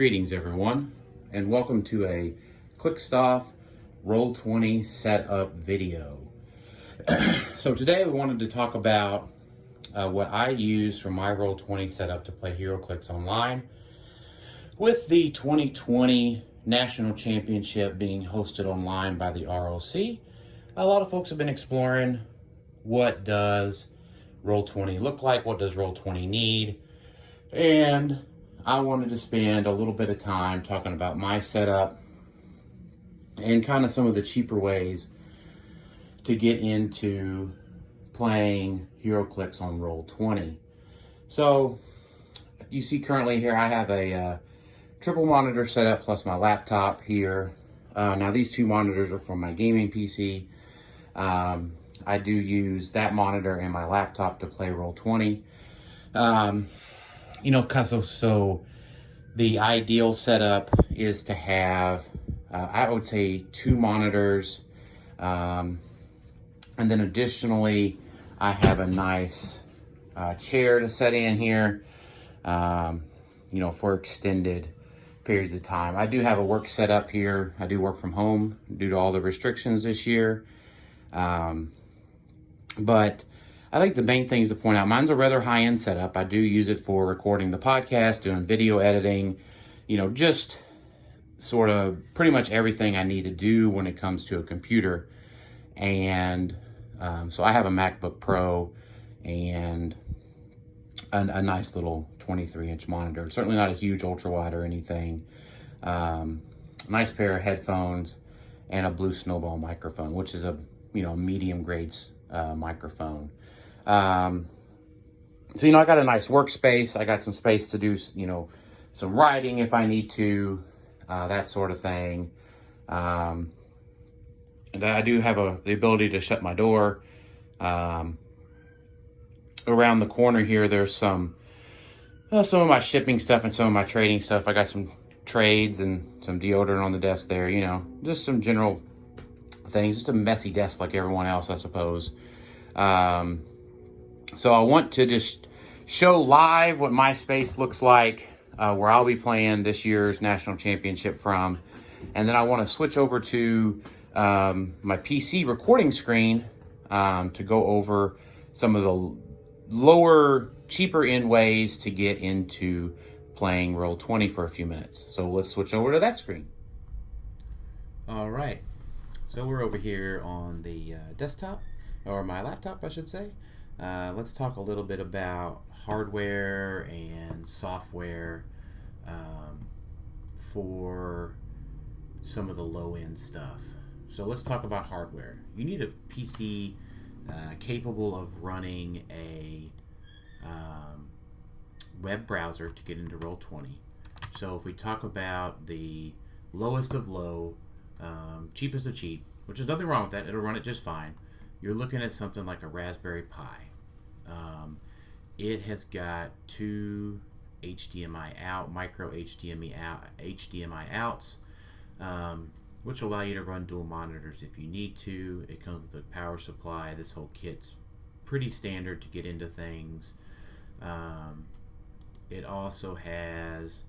Greetings everyone, and welcome to a Clickstuff Roll20 setup video. So today we wanted to talk about what I use for my Roll20 setup to play Heroclix online. With the 2020 National Championship being hosted online by the ROC, a lot of folks have been exploring what does Roll20 look like, what does Roll20 need, and I wanted to spend a little bit of time talking about my setup and kind of some of the cheaper ways to get into playing Heroclix on Roll20. So you see currently here I have a triple monitor setup plus my laptop here. Now these two monitors are from my gaming PC. I do use that monitor and my laptop to play Roll20. So the ideal setup is to have, I would say, two monitors. And then additionally, I have a nice chair to set in here, for extended periods of time. I do have a work setup here. I do work from home due to all the restrictions this year. But I think the main things to point out, mine's a rather high-end setup. I do use it for recording the podcast, doing video editing, just sort of pretty much everything I need to do when it comes to a computer. And so I have a MacBook Pro and a nice little 23-inch monitor. Certainly not a huge ultra-wide or anything. Nice pair of headphones and a Blue Snowball microphone, which is a medium grade microphone. I got a nice workspace. I got some space to do, some writing if I need to, that sort of thing. And I do have the ability to shut my door. Around the corner here, there's some of my shipping stuff and some of my trading stuff. I got some trades and some deodorant on the desk there, just some general things. Just a messy desk like everyone else, I suppose. So I want to just show live what my space looks like, where I'll be playing this year's national championship from. And then I want to switch over to my PC recording screen to go over some of the lower, cheaper end ways to get into playing Roll20 for a few minutes. So let's switch over to that screen. All right. So we're over here on the desktop, or my laptop, I should say. Let's talk a little bit about hardware and software for some of the low-end stuff. So let's talk about hardware. You need a PC capable of running a web browser to get into Roll20. So if we talk about the lowest of low, cheapest of cheap, which is nothing wrong with that, it'll run it just fine. You're looking at something like a Raspberry Pi. It has got two HDMI out, micro HDMI outs, which allow you to run dual monitors if you need to. It comes with a power supply. This whole kit's pretty standard to get into things. It also has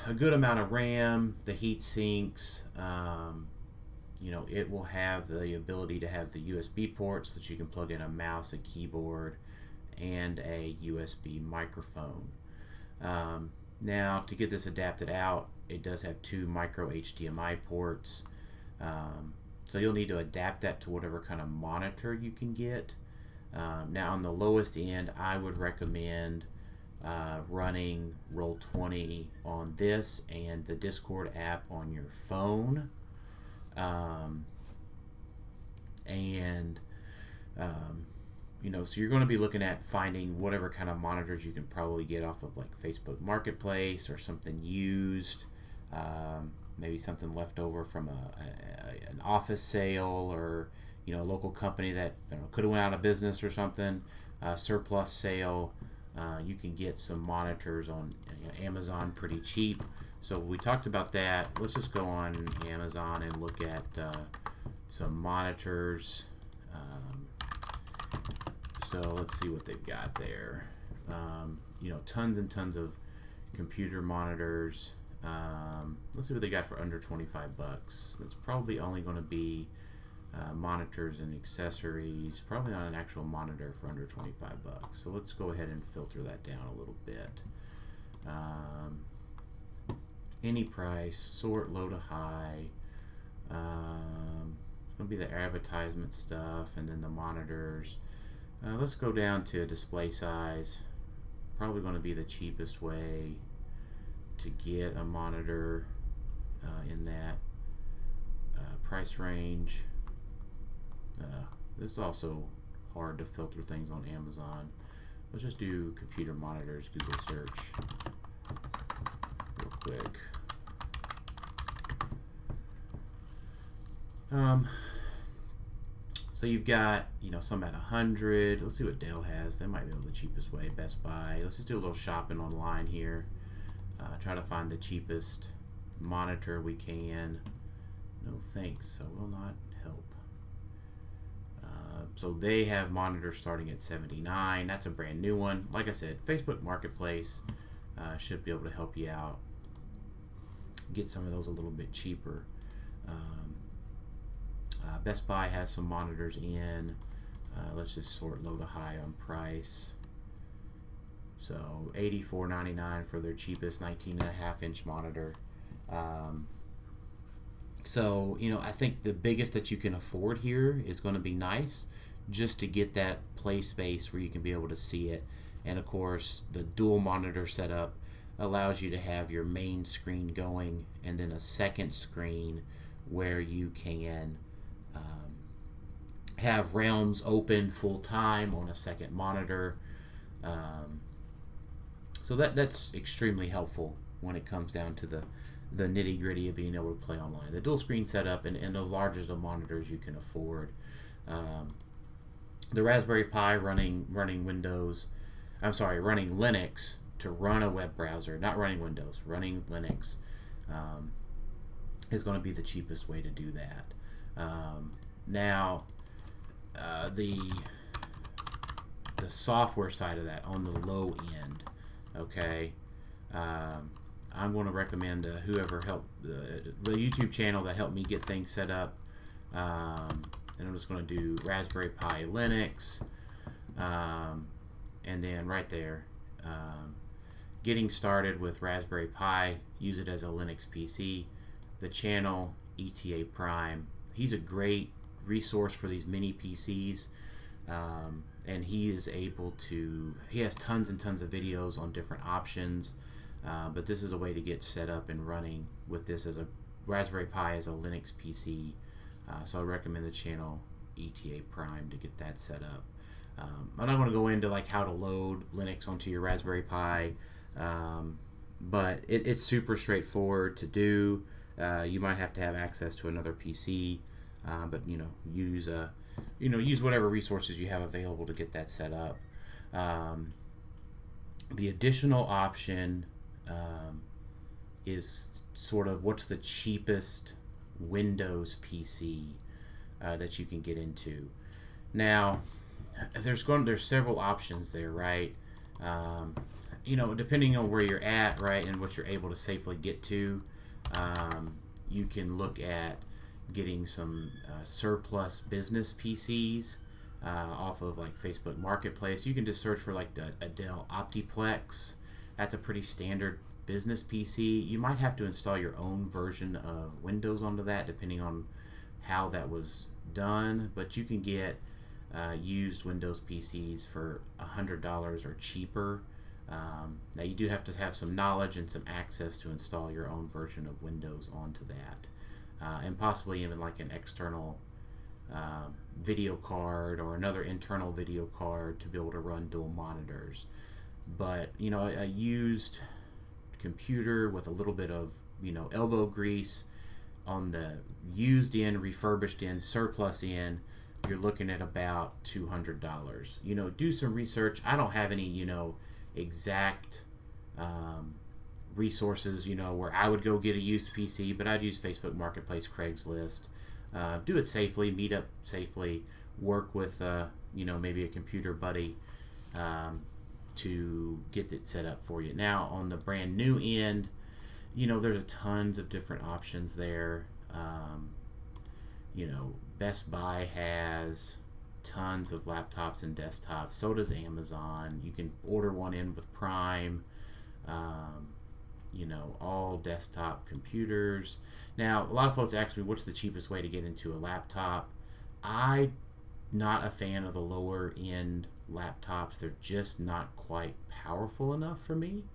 a good amount of RAM, the heat sinks. It will have the ability to have the USB ports that you can plug in a mouse, a keyboard, and a USB microphone. Now, to get this adapted out, it does have two micro HDMI ports. So you'll need to adapt that to whatever kind of monitor you can get. Now, on the lowest end, I would recommend running Roll20 on this and the Discord app on your phone. So you're going to be looking at finding whatever kind of monitors you can probably get off of like Facebook Marketplace or something used, maybe something left over from an office sale, or a local company that could have went out of business or something, surplus sale. You can get some monitors on Amazon pretty cheap. So we talked about that. Let's just go on Amazon and look at some monitors. So let's see what they've got there. Tons and tons of computer monitors. Let's see what they got for under 25 bucks. It's probably only going to be monitors and accessories, probably not an actual monitor for under 25 bucks. So let's go ahead and filter that down a little bit. Any price, sort low to high. It's going to be the advertisement stuff and then the monitors. Let's go down to display size. Probably going to be the cheapest way to get a monitor in that price range. It's also hard to filter things on Amazon. Let's just do computer monitors, Google search real quick. So you've got, some at 100. Let's see what Dell has. That might be the cheapest way. Best Buy. Let's just do a little shopping online here. Try to find the cheapest monitor we can. No thanks, I will not help. So they have monitors starting at $79. That's a brand new one. Like I said, Facebook Marketplace should be able to help you out. Get some of those a little bit cheaper. Best Buy has some monitors in. Let's just sort low to high on price. So $84.99 for their cheapest 19.5-inch monitor. So, I think the biggest that you can afford here is going to be nice, just to get that play space where you can be able to see it. And of course, the dual monitor setup allows you to have your main screen going and then a second screen where you can have realms open full time on a second monitor. So that's extremely helpful when it comes down to the nitty gritty of being able to play online. The dual screen setup and as large as the monitors you can afford. The Raspberry Pi running Linux to run a web browser, not running Windows, running Linux, is going to be the cheapest way to do that. Now, the software side of that on the low end, okay, I'm going to recommend whoever helped the YouTube channel that helped me get things set up, and I'm just going to do Raspberry Pi Linux, and then right there, getting started with Raspberry Pi, use it as a Linux PC. The channel, ETA Prime, he's a great resource for these mini PCs, and he has tons and tons of videos on different options, but this is a way to get set up and running with this as a Raspberry Pi as a Linux PC. So I recommend the channel ETA Prime to get that set up. I'm not going to go into like how to load Linux onto your Raspberry Pi, but it's super straightforward to do. You might have to have access to another PC, but use whatever resources you have available to get that set up. The additional option is sort of what's the cheapest Windows PC that you can get into. Now, there's several options there, right? Depending on where you're at, right, and what you're able to safely get to, you can look at getting some surplus business PCs off of like Facebook Marketplace. You can just search for like a Dell Optiplex. That's a pretty standard business PC. You might have to install your own version of Windows onto that, depending on how that was done. But you can get used Windows PCs for $100 or cheaper. Now you do have to have some knowledge and some access to install your own version of Windows onto that, and possibly even like an external video card or another internal video card to be able to run dual monitors. But a used computer with a little bit of elbow grease on the used end, refurbished end, surplus end, you're looking at about $200. Do some research. I don't have any exact resources where I would go get a used PC, but I'd use Facebook Marketplace, Craigslist. Do it safely, meet up safely, work with maybe a computer buddy to get it set up for you. Now, on the brand new end, there's a tons of different options there. Best Buy has tons of laptops and desktops. So does Amazon. You can order one in with Prime. All desktop computers. Now, a lot of folks ask me, what's the cheapest way to get into a laptop? I'm not a fan of the lower end laptops. They're just not quite powerful enough for me.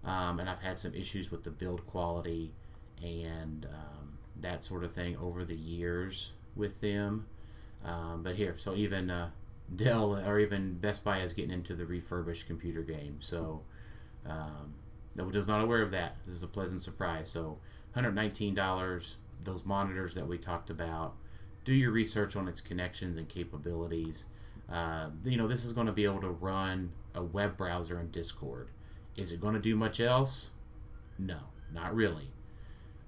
And I've had some issues with the build quality and that sort of thing over the years with them. But here, so even Dell or even Best Buy is getting into the refurbished computer game. So I was not aware of that. This is a pleasant surprise. So $119, those monitors that we talked about. Do your research on its connections and capabilities. This is going to be able to run a web browser and Discord. Is it going to do much else? No, not really.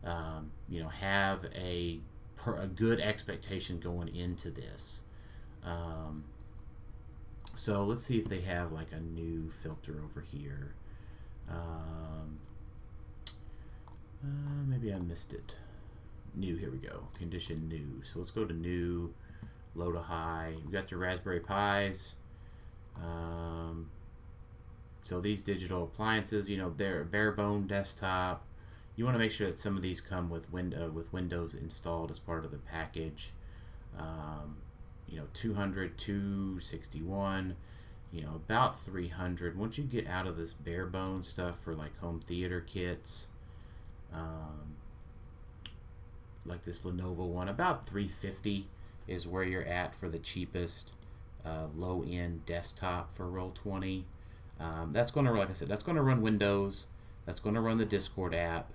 Have a good expectation going into this. So let's see if they have like a new filter over here. Maybe I missed it. New, here we go. Condition new. So let's go to new, low to high. We got your Raspberry Pis. So these digital appliances, they're a bare bone desktop. You want to make sure that some of these come with Windows installed as part of the package. 200, 261, about 300. Once you get out of this bare bone stuff for like home theater kits, like this Lenovo one, about 350 is where you're at for the cheapest low end desktop for Roll20. That's going to, like I said, that's going to run Windows. That's going to run the Discord app.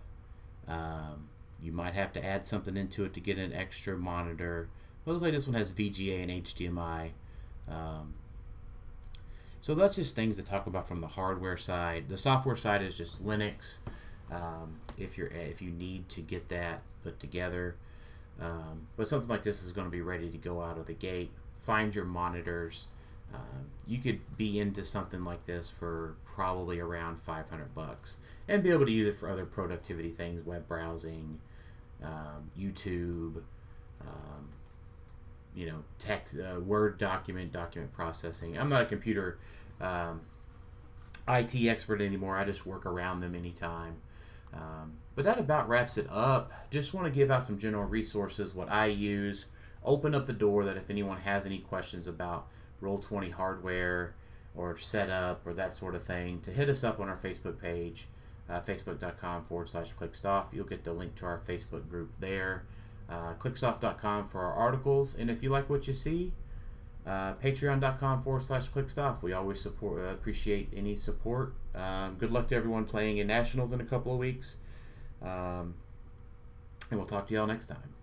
You might have to add something into it to get an extra monitor. It looks like this one has VGA and HDMI. So that's just things to talk about from the hardware side. The software side is just Linux. If you need to get that put together, but something like this is going to be ready to go out of the gate. Find your monitors. You could be into something like this for probably around $500 and be able to use it for other productivity things, web browsing, YouTube, text, Word document processing. I'm not a computer IT expert anymore. I just work around them anytime. But that about wraps it up. Just want to give out some general resources, what I use. Open up the door that if anyone has any questions about Roll20 hardware or setup or that sort of thing, to hit us up on our Facebook page, facebook.com/clickstuff. You'll get the link to our Facebook group there. Clickstuff.com for our articles. And if you like what you see, patreon.com/clickstuff. We always appreciate any support. Good luck to everyone playing in Nationals in a couple of weeks. And we'll talk to y'all next time.